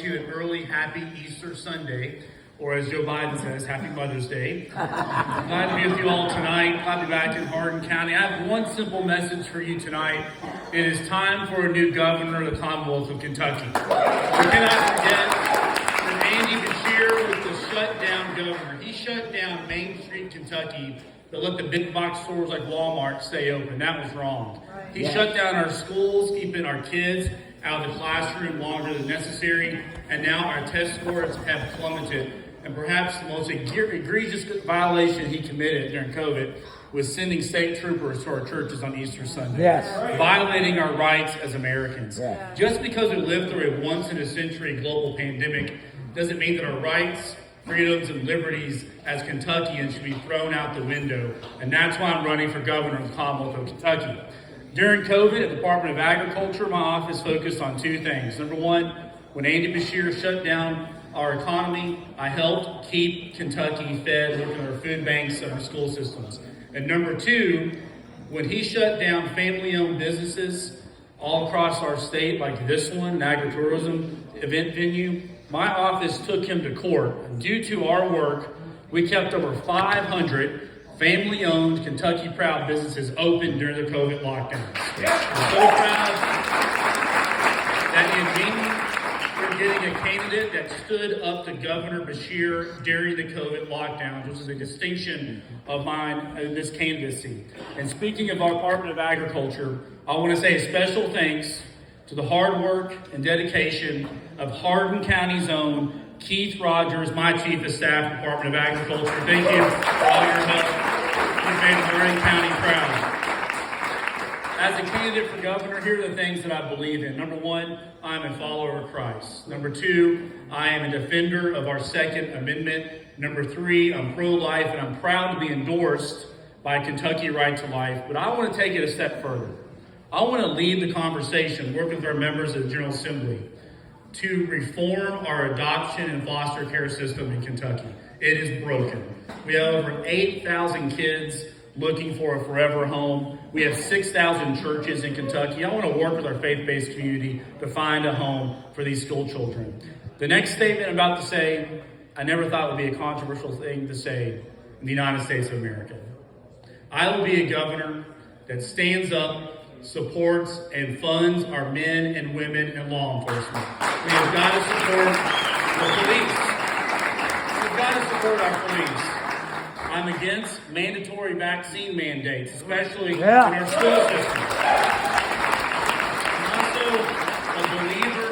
you an early happy Easter Sunday, or as Joe Biden says, happy Mother's Day. I'm glad to be with you all tonight. Glad to be back in Hardin County. I have one simple message for you tonight. It is time for a new governor of the Commonwealth of Kentucky. We cannot forget that Andy Beshear was the shutdown governor. He shut down Main Street, Kentucky, but let the big box stores like Walmart stay open. That was wrong. He shut down our schools, keeping our kids out of the classroom longer than necessary, and now our test scores have plummeted. And perhaps the most egregious violation he committed during COVID was sending state troopers to our churches on Easter Sunday. Violating our rights as Americans. Just because we lived through a once-in-a-century global pandemic doesn't mean that our rights, freedoms, and liberties as Kentuckians should be thrown out the window. And that's why I'm running for governor of the Commonwealth of Kentucky. During COVID, at the Department of Agriculture, my office focused on two things. Number one, when Andy Beshear shut down our economy, I helped keep Kentucky fed, looking at our food banks and our school systems. And number two, when he shut down family-owned businesses all across our state, like this one, an agritourism event venue, my office took him to court. And due to our work, we kept over 500 family-owned, Kentucky-proud businesses open during the COVID lockdowns. I'm so proud that we're getting a candidate that stood up to Governor Beshear during the COVID lockdowns, which is a distinction of mine in this candidacy. And speaking of our Department of Agriculture, I want to say a special thanks to the hard work and dedication of Hardin County's own Keith Rogers, my Chief of Staff, Department of Agriculture. Thank you for all your help. You've made Hardin County proud. As a candidate for governor, here are the things that I believe in. Number one, I'm a follower of Christ. Number two, I am a defender of our Second Amendment. Number three, I'm pro-life, and I'm proud to be endorsed by Kentucky Right to Life. But I want to take it a step further. I want to lead the conversation, work with our members of the General Assembly, to reform our adoption and foster care system in Kentucky. It is broken. We have over 8,000 kids looking for a forever home. We have 6,000 churches in Kentucky. I want to work with our faith-based community to find a home for these school children. The next statement I'm about to say, I never thought would be a controversial thing to say in the United States of America. I will be a governor that stands up, supports, and funds our men and women in law enforcement. We have got to support the police. We've got to support our police. I'm against mandatory vaccine mandates, especially in our school system. I'm also a believer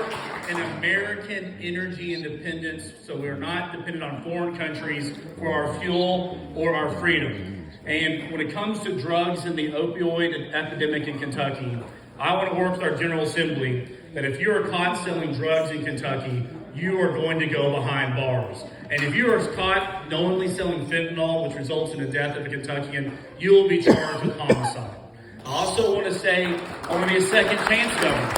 in American energy independence, so we're not dependent on foreign countries for our fuel or our freedom. And when it comes to drugs and the opioid epidemic in Kentucky, I want to work with our General Assembly that if you are caught selling drugs in Kentucky, you are going to go behind bars. And if you are caught knowingly selling fentanyl, which results in the death of a Kentuckian, you will be charged with homicide. I also want to say, I want to be a second chance governor.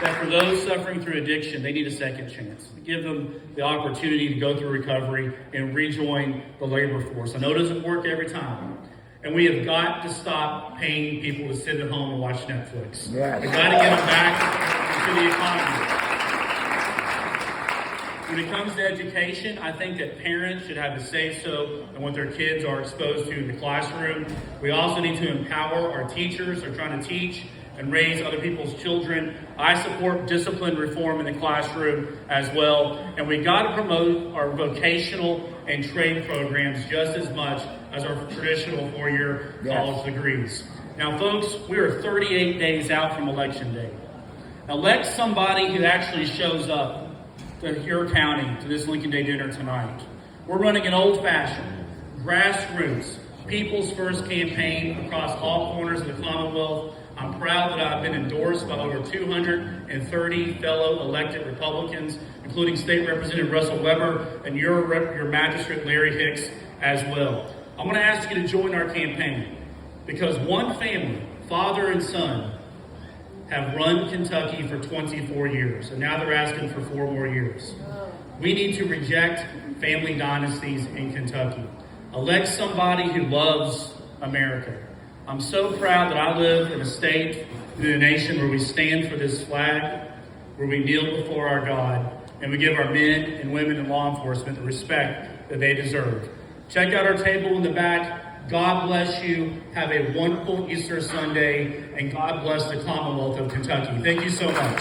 That for those suffering through addiction, they need a second chance. Give them the opportunity to go through recovery and rejoin the labor force. I know it doesn't work every time. And we have got to stop paying people to sit at home and watch Netflix. We've got to get them back into the economy. When it comes to education, I think that parents should have a say-so in what their kids are exposed to in the classroom. We also need to empower our teachers who are trying to teach and raise other people's children. I support discipline reform in the classroom as well. And we got to promote our vocational and trade programs just as much as our traditional four-year college degrees. Now, folks, we are 38 days out from Election Day. Elect somebody who actually shows up to your county to this Lincoln Day dinner tonight. We're running an old-fashioned, grassroots, people's first campaign across all corners of the Commonwealth. I'm proud that I've been endorsed by over 230 fellow elected Republicans, including State Representative Russell Weber and your magistrate Larry Hicks as well. I'm going to ask you to join our campaign because one family, father and son, have run Kentucky for 24 years, and now they're asking for 4 more years. We need to reject family dynasties in Kentucky. Elect somebody who loves America. I'm so proud that I live in a state, in a nation where we stand for this flag, where we kneel before our God, and we give our men and women in law enforcement the respect that they deserve. Check out our table in the back. God bless you. Have a wonderful Easter Sunday, and God bless the Commonwealth of Kentucky. Thank you so much.